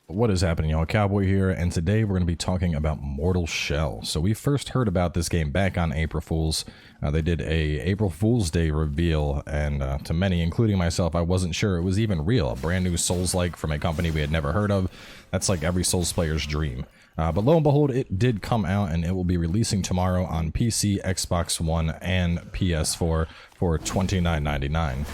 What is happening, y'all? Cowboy here, and today we're going to be talking about Mortal Shell. So we first heard about this game back on April Fools. They did a April Fool's Day reveal, and to many, including myself, I wasn't sure it was even real. A brand new Souls-like from a company we had never heard of. That's like every Souls player's dream. But lo and behold, it did come out, and it will be releasing tomorrow on PC, Xbox One, and PS4 for $29.99.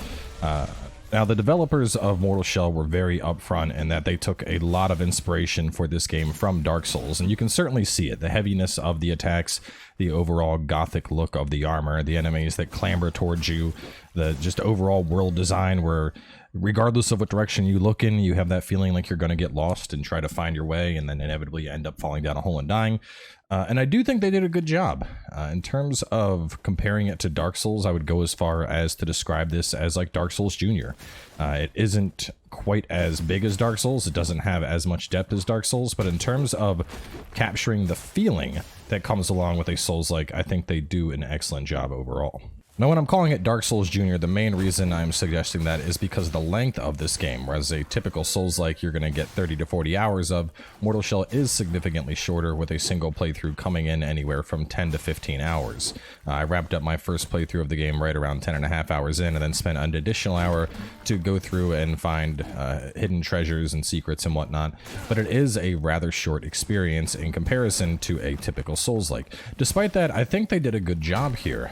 Now, the developers of Mortal Shell were very upfront in that they took a lot of inspiration for this game from Dark Souls, and you can certainly see it. The heaviness of the attacks, the overall gothic look of the armor, the enemies that clamber towards you, the just overall world design where regardless of what direction you look in, you have that feeling like you're going to get lost and try to find your way, and then inevitably end up falling down a hole and dying. And I do think they did a good job. In terms of comparing it to Dark Souls, I would go as far as to describe this as like Dark Souls Jr. It isn't quite as big as Dark Souls, it doesn't have as much depth as Dark Souls, but in terms of capturing the feeling that comes along with a Souls-like, I think they do an excellent job overall. Now, when I'm calling it Dark Souls Jr., the main reason I'm suggesting that is because of the length of this game. Whereas a typical Souls-like you're going to get 30 to 40 hours of, Mortal Shell is significantly shorter, with a single playthrough coming in anywhere from 10 to 15 hours. I wrapped up my first playthrough of the game right around 10.5 hours in, and then spent an additional hour to go through and find hidden treasures and secrets and whatnot. But it is a rather short experience in comparison to a typical Souls-like. Despite that, I think they did a good job here.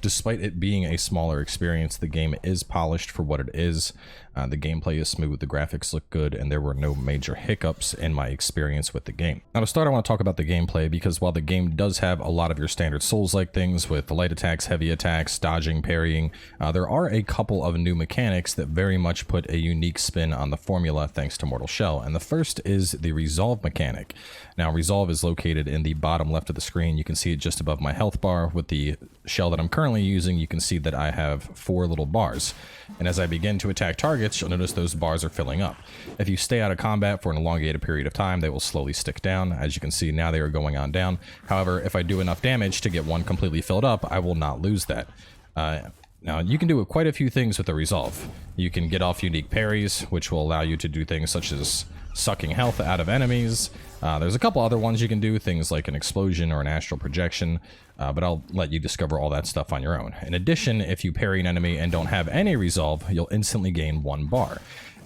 Despite it being a smaller experience, the game is polished for what it is. The gameplay is smooth, the graphics look good, and there were no major hiccups in my experience with the game. Now, to start, I want to talk about the gameplay, because while the game does have a lot of your standard Souls-like things with light attacks, heavy attacks, dodging, parrying, there are a couple of new mechanics that very much put a unique spin on the formula thanks to Mortal Shell, and the first is the resolve mechanic. Now, resolve is located in the bottom left of the screen. You can see it just above my health bar. With the shell that I'm currently using, you can see that I have 4 little bars. And as I begin to attack targets, you'll notice those bars are filling up. If you stay out of combat for an elongated period of time, they will slowly stick down. As you can see, now they are going on down. However, if I do enough damage to get one completely filled up, I will not lose that. Now, you can do quite a few things with the resolve. You can get off unique parries, which will allow you to do things such as sucking health out of enemies. There's a couple other ones you can do, things like an explosion or an astral projection, but I'll let you discover all that stuff on your own. In addition, if you parry an enemy and don't have any resolve, you'll instantly gain 1 bar.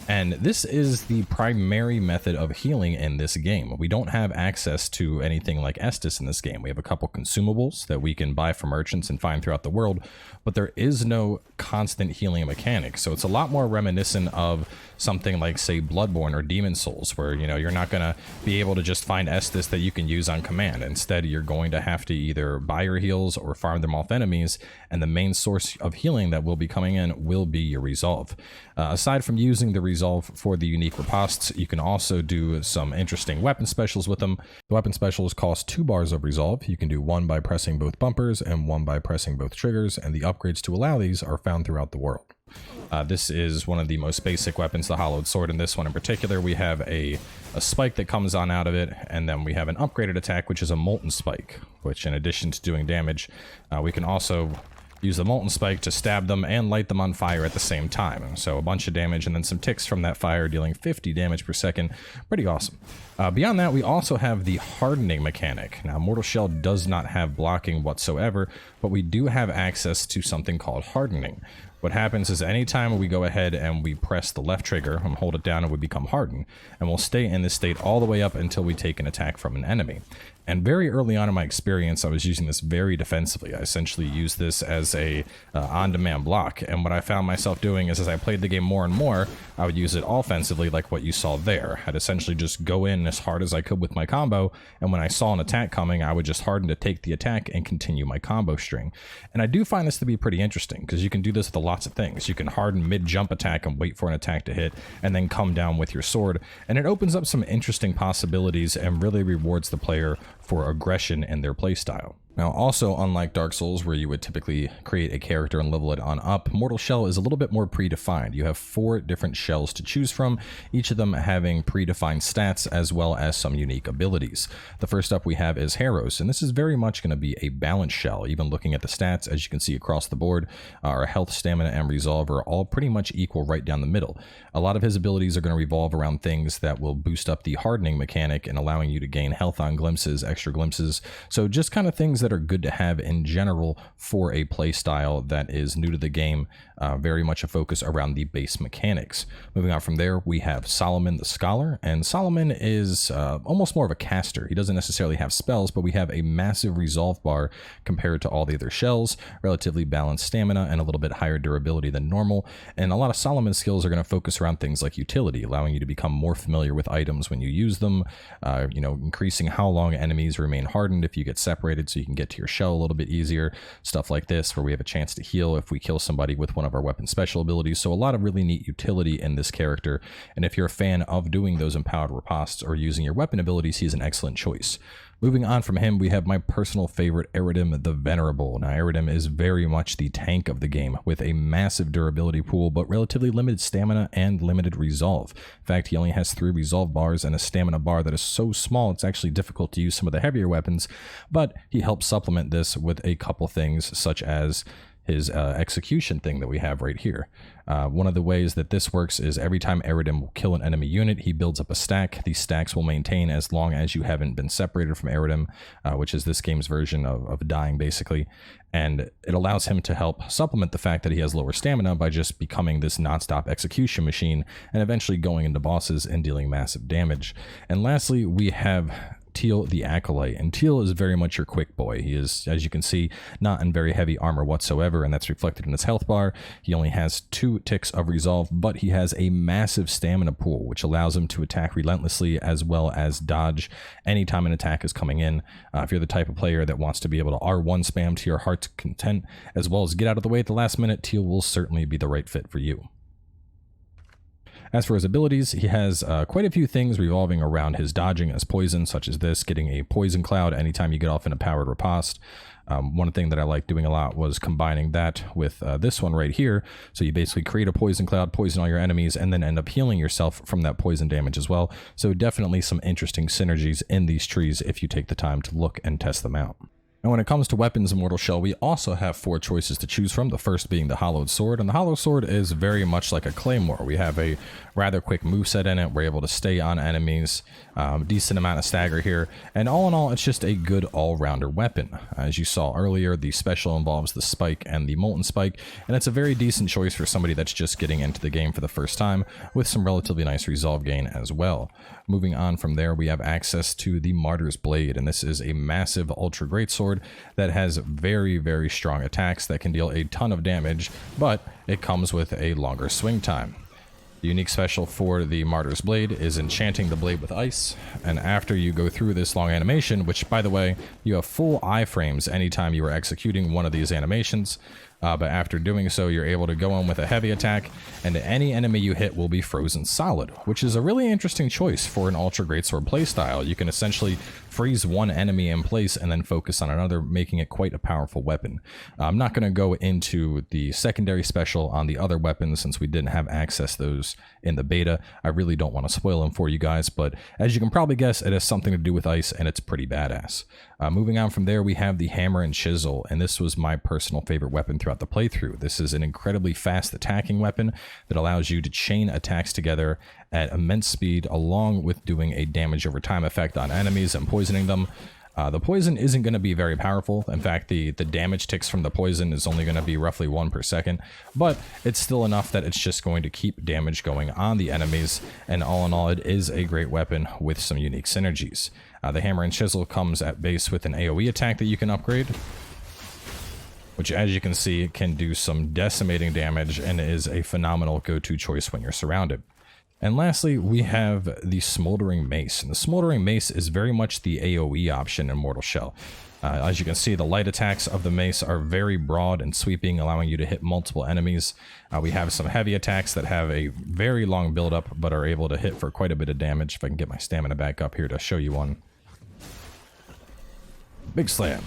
And this is the primary method of healing in this game. We don't have access to anything like Estus in this game. We have a couple consumables that we can buy from merchants and find throughout the world, but there is no constant healing mechanic. So it's a lot more reminiscent of something like, say, Bloodborne or Demon Souls, where, you know, you're not going to be able to just find Estus that you can use on command. Instead, you're going to have to either buy your heals or farm them off enemies, and the main source of healing that will be coming in will be your resolve. Aside from using the resolve for the unique ripostes, you can also do some interesting weapon specials with them. The weapon specials cost 2 bars of resolve. You can do 1 by pressing both bumpers and 1 by pressing both triggers, and the upgrades to allow these are found throughout the world. This is one of the most basic weapons, the hollowed sword. In this one in particular, we have a spike that comes on out of it, and then we have an upgraded attack, which is a molten spike, which in addition to doing damage, we can also use the molten spike to stab them and light them on fire at the same time. So a bunch of damage and then some ticks from that fire, dealing 50 damage per second. Pretty awesome. Beyond that, we also have the hardening mechanic. Now, Mortal Shell does not have blocking whatsoever, but we do have access to something called hardening. What happens is anytime we go ahead and we press the left trigger and hold it down, and we become hardened, and we'll stay in this state all the way up until we take an attack from an enemy. And very early on in my experience, I was using this very defensively. I essentially used this as a on-demand block, and what I found myself doing is, as I played the game more and more, I would use it offensively like what you saw there. I'd essentially just go in as hard as I could with my combo, and when I saw an attack coming, I would just harden to take the attack and continue my combo string. And I do find this to be pretty interesting, because you can do this with lots of things. You can harden mid-jump attack and wait for an attack to hit, and then come down with your sword, and it opens up some interesting possibilities and really rewards the player for aggression in their playstyle. Now, also, unlike Dark Souls, where you would typically create a character and level it on up, Mortal Shell is a little bit more predefined. You have 4 different shells to choose from, each of them having predefined stats as well as some unique abilities. The first up we have is Heroes, and this is very much going to be a balanced shell. Even looking at the stats, as you can see across the board, our health, stamina, and resolve are all pretty much equal right down the middle. A lot of his abilities are going to revolve around things that will boost up the hardening mechanic and allowing you to gain health on glimpses, extra glimpses. So just kind of things that are good to have in general for a play style that is new to the game, very much a focus around the base mechanics. Moving on from there, we have Solomon the Scholar, and Solomon is almost more of a caster. He doesn't necessarily have spells, but we have a massive resolve bar compared to all the other shells, relatively balanced stamina, and a little bit higher durability than normal. And a lot of Solomon's skills are going to focus around things like utility, allowing you to become more familiar with items when you use them, increasing how long enemies remain hardened if you get separated so you can get to your shell a little bit easier, stuff like this, where we have a chance to heal if we kill somebody with one of our weapon special abilities. So a lot of really neat utility in this character, and if you're a fan of doing those empowered ripostes or using your weapon abilities, he's an excellent choice. Moving on from him, we have my personal favorite, Eridim the Venerable. Now, Eridim is very much the tank of the game, with a massive durability pool, but relatively limited stamina and limited resolve. In fact, he only has 3 resolve bars and a stamina bar that is so small it's actually difficult to use some of the heavier weapons, but he helps supplement this with a couple things, such as his execution thing that we have right here. One of the ways that this works is every time Eridim will kill an enemy unit, he builds up a stack. These stacks will maintain as long as you haven't been separated from Eridim, which is this game's version of dying, basically. And it allows him to help supplement the fact that he has lower stamina by just becoming this nonstop execution machine and eventually going into bosses and dealing massive damage. And lastly, we have Teal the Acolyte, and Teal is very much your quick boy. He is, as you can see, not in very heavy armor whatsoever, and that's reflected in his health bar. He only has 2 ticks of resolve, but he has a massive stamina pool, which allows him to attack relentlessly as well as dodge anytime an attack is coming in. If you're the type of player that wants to be able to R1 spam to your heart's content, as well as get out of the way at the last minute, Teal will certainly be the right fit for you. As for his abilities, he has quite a few things revolving around his dodging as poison, such as this, getting a poison cloud anytime you get off in a powered riposte. One thing that I like doing a lot was combining that with this one right here. So you basically create a poison cloud, poison all your enemies, and then end up healing yourself from that poison damage as well. So definitely some interesting synergies in these trees if you take the time to look and test them out. And when it comes to weapons in Mortal Shell, we also have 4 choices to choose from, the first being the Hollowed Sword. And the Hollowed Sword is very much like a Claymore. We have a rather quick moveset in it. We're able to stay on enemies, decent amount of stagger here. And all in all, it's just a good all-rounder weapon. As you saw earlier, the special involves the Spike and the Molten Spike, and it's a very decent choice for somebody that's just getting into the game for the first time, with some relatively nice resolve gain as well. Moving on from there, we have access to the Martyr's Blade, and this is a massive ultra greatsword that has very, very strong attacks that can deal a ton of damage, but it comes with a longer swing time. The unique special for the Martyr's Blade is enchanting the blade with ice, and after you go through this long animation, which, by the way, you have full iframes anytime you are executing one of these animations, but after doing so, you're able to go in with a heavy attack, and any enemy you hit will be frozen solid, which is a really interesting choice for an Ultra Greatsword playstyle. You can essentially freeze one enemy in place and then focus on another, making it quite a powerful weapon. I'm not going to go into the secondary special on the other weapons since we didn't have access to those in the beta. I really don't want to spoil them for you guys, but as you can probably guess, it has something to do with ice, and it's pretty badass. Moving on from there, we have the Hammer and Chisel, and this was my personal favorite weapon throughout the playthrough. This is an incredibly fast attacking weapon that allows you to chain attacks together at immense speed, along with doing a damage over time effect on enemies and poisoning them. The poison isn't going to be very powerful. In fact, the damage ticks from the poison is only going to be roughly 1 per second, but it's still enough that it's just going to keep damage going on the enemies, and all in all, it is a great weapon with some unique synergies. The Hammer and Chisel comes at base with an AoE attack that you can upgrade, which, as you can see, can do some decimating damage and is a phenomenal go-to choice when you're surrounded. And lastly, we have the Smoldering Mace, and the Smoldering Mace is very much the AoE option in Mortal Shell. As you can see, the light attacks of the mace are very broad and sweeping, allowing you to hit multiple enemies. We have some heavy attacks that have a very long build-up, but are able to hit for quite a bit of damage. If I can get my stamina back up here to show you one. Big Slam.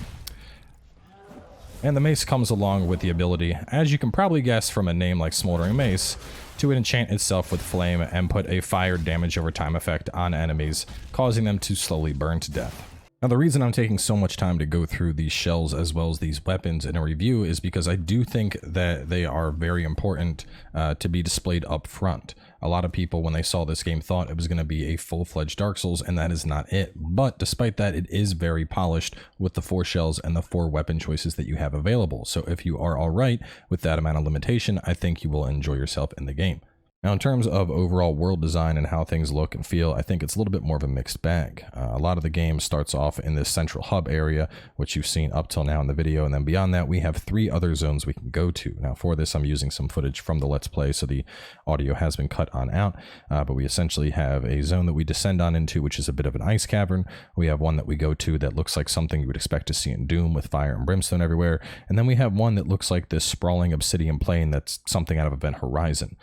And the mace comes along with the ability, as you can probably guess from a name like Smoldering Mace, to enchant itself with flame and put a fire damage over time effect on enemies, causing them to slowly burn to death. Now, the reason I'm taking so much time to go through these shells as well as these weapons in a review is because I do think that they are very important to be displayed up front. A lot of people, when they saw this game, thought it was going to be a full-fledged Dark Souls, and that is not it. But despite that, it is very polished with the 4 shells and the 4 weapon choices that you have available. So if you are alright with that amount of limitation, I think you will enjoy yourself in the game. Now, in terms of overall world design and how things look and feel, I think it's a little bit more of a mixed bag. A lot of the game starts off in this central hub area, which you've seen up till now in the video, and then beyond that, we have 3 other zones we can go to. Now, for this, I'm using some footage from the Let's Play, so the audio has been cut on out, but we essentially have a zone that we descend on into, which is a bit of an ice cavern. We have one that we go to that looks like something you would expect to see in Doom with fire and brimstone everywhere, and then we have one that looks like this sprawling obsidian plain that's something out of Event Horizon.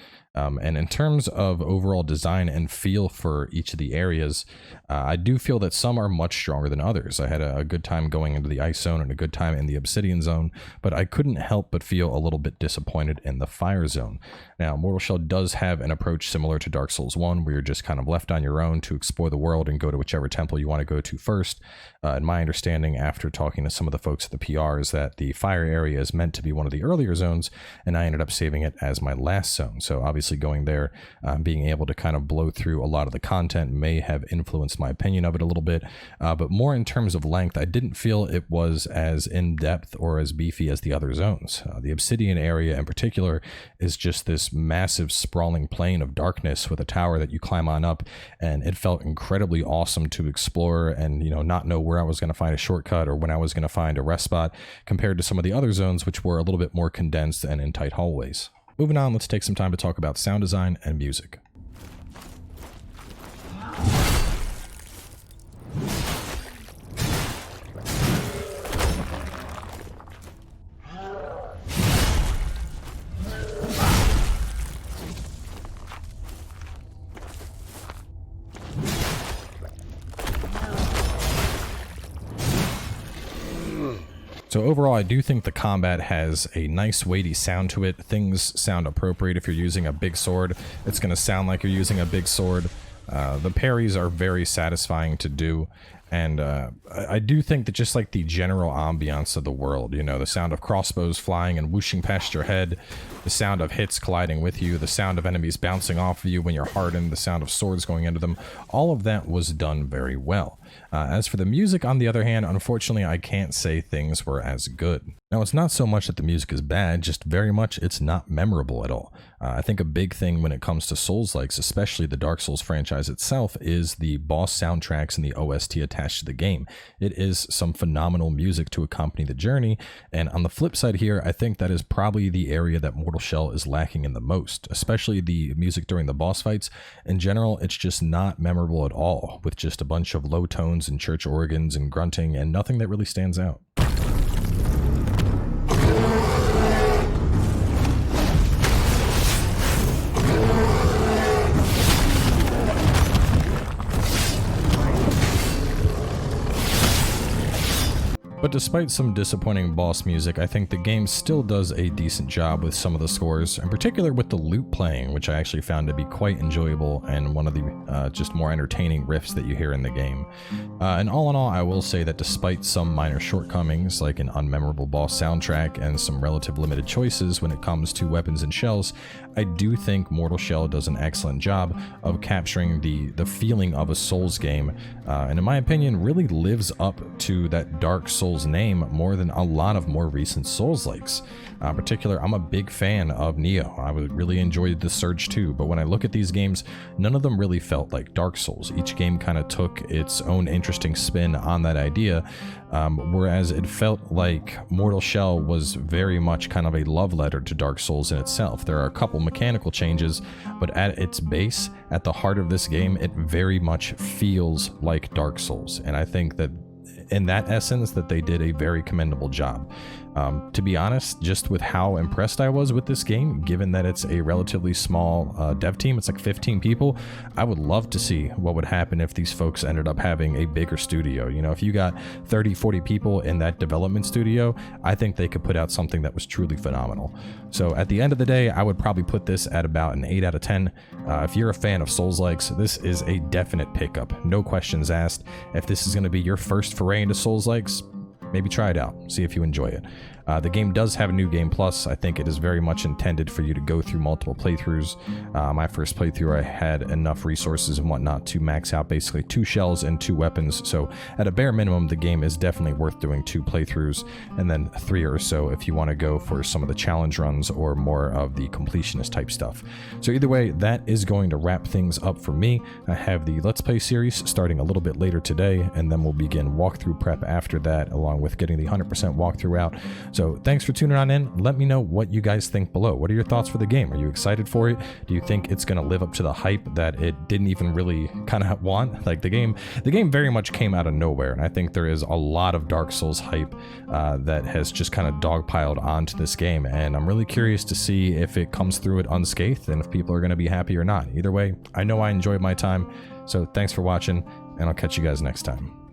And in terms of overall design and feel for each of the areas, I do feel that some are much stronger than others. I had a good time going into the ice zone and a good time in the obsidian zone, but I couldn't help but feel a little bit disappointed in the fire zone. Now, Mortal Shell does have an approach similar to Dark Souls 1, where you're just kind of left on your own to explore the world and go to whichever temple you want to go to first. And my understanding after talking to some of the folks at the PR is that the fire area is meant to be one of the earlier zones, and I ended up saving it as my last zone. So obviously going there, being able to kind of blow through a lot of the content may have influenced my opinion of it a little bit, but more in terms of length, I didn't feel it was as in-depth or as beefy as the other zones. The obsidian area in particular is just this massive sprawling plain of darkness with a tower that you climb on up, and it felt incredibly awesome to explore and, you know, not know where I was going to find a shortcut or when I was going to find a rest spot compared to some of the other zones, which were a little bit more condensed and in tight hallways. Moving on, let's take some time to talk about sound design and music. So overall, I do think the combat has a nice weighty sound to it. Things sound appropriate. If you're using a big sword, it's going to sound like you're using a big sword. The parries are very satisfying to do. And I do think that just like the general ambiance of the world, you know, the sound of crossbows flying and whooshing past your head, the sound of hits colliding with you, the sound of enemies bouncing off of you when you're hardened, the sound of swords going into them, all of that was done very well. As for the music, on the other hand, unfortunately, I can't say things were as good. Now, it's not so much that the music is bad, just very much it's not memorable at all. I think a big thing when it comes to Souls-likes, especially the Dark Souls franchise itself, is the boss soundtracks and the OST attached to the game. It is some phenomenal music to accompany the journey, and on the flip side here, I think that is probably the area that Mortal Shell is lacking in the most, especially the music during the boss fights. In general, it's just not memorable at all, with just a bunch of low tones and church organs and grunting and nothing that really stands out. But despite some disappointing boss music, I think the game still does a decent job with some of the scores, in particular with the lute playing, which I actually found to be quite enjoyable and one of the just more entertaining riffs that you hear in the game. And all in all, I will say that despite some minor shortcomings, like an unmemorable boss soundtrack and some relative limited choices when it comes to weapons and shells, I do think Mortal Shell does an excellent job of capturing the feeling of a Souls game, and in my opinion, really lives up to that Dark Souls name more than a lot of more recent Souls-likes. In particular, I'm a big fan of Nioh. I really enjoyed The Surge 2, but when I look at these games, none of them really felt like Dark Souls. Each game kind of took its own interesting spin on that idea, whereas it felt like Mortal Shell was very much kind of a love letter to Dark Souls in itself. There are a couple mechanical changes, but at its base, at the heart of this game, it very much feels like Dark Souls, and I think that in that essence that they did a very commendable job. To be honest, just with how impressed I was with this game, given that it's a relatively small dev team, it's like 15 people, I would love to see what would happen if these folks ended up having a bigger studio. You know, if you got 30, 40 people in that development studio, I think they could put out something that was truly phenomenal. So at the end of the day, I would probably put this at about an 8 out of 10. If you're a fan of Souls-likes, this is a definite pickup. No questions asked. If this is going to be your first foray into Souls-likes, maybe try it out, see if you enjoy it. The game does have a new game plus. I think it is very much intended for you to go through multiple playthroughs. My first playthrough, I had enough resources and whatnot to max out basically 2 shells and 2 weapons. So at a bare minimum, the game is definitely worth doing 2 playthroughs, and then 3 or so if you want to go for some of the challenge runs or more of the completionist type stuff. So either way, that is going to wrap things up for me. I have the Let's Play series starting a little bit later today, and then we'll begin walkthrough prep after that, along with getting the 100% walkthrough out. So thanks for tuning on in. Let me know what you guys think below. What are your thoughts for the game? Are you excited for it? Do you think it's going to live up to the hype that it didn't even really kind of want? Like the game very much came out of nowhere, and I think there is a lot of Dark Souls hype that has just kind of dogpiled onto this game, and I'm really curious to see if it comes through it unscathed and if people are going to be happy or not. Either way, I know I enjoyed my time, so thanks for watching, and I'll catch you guys next time.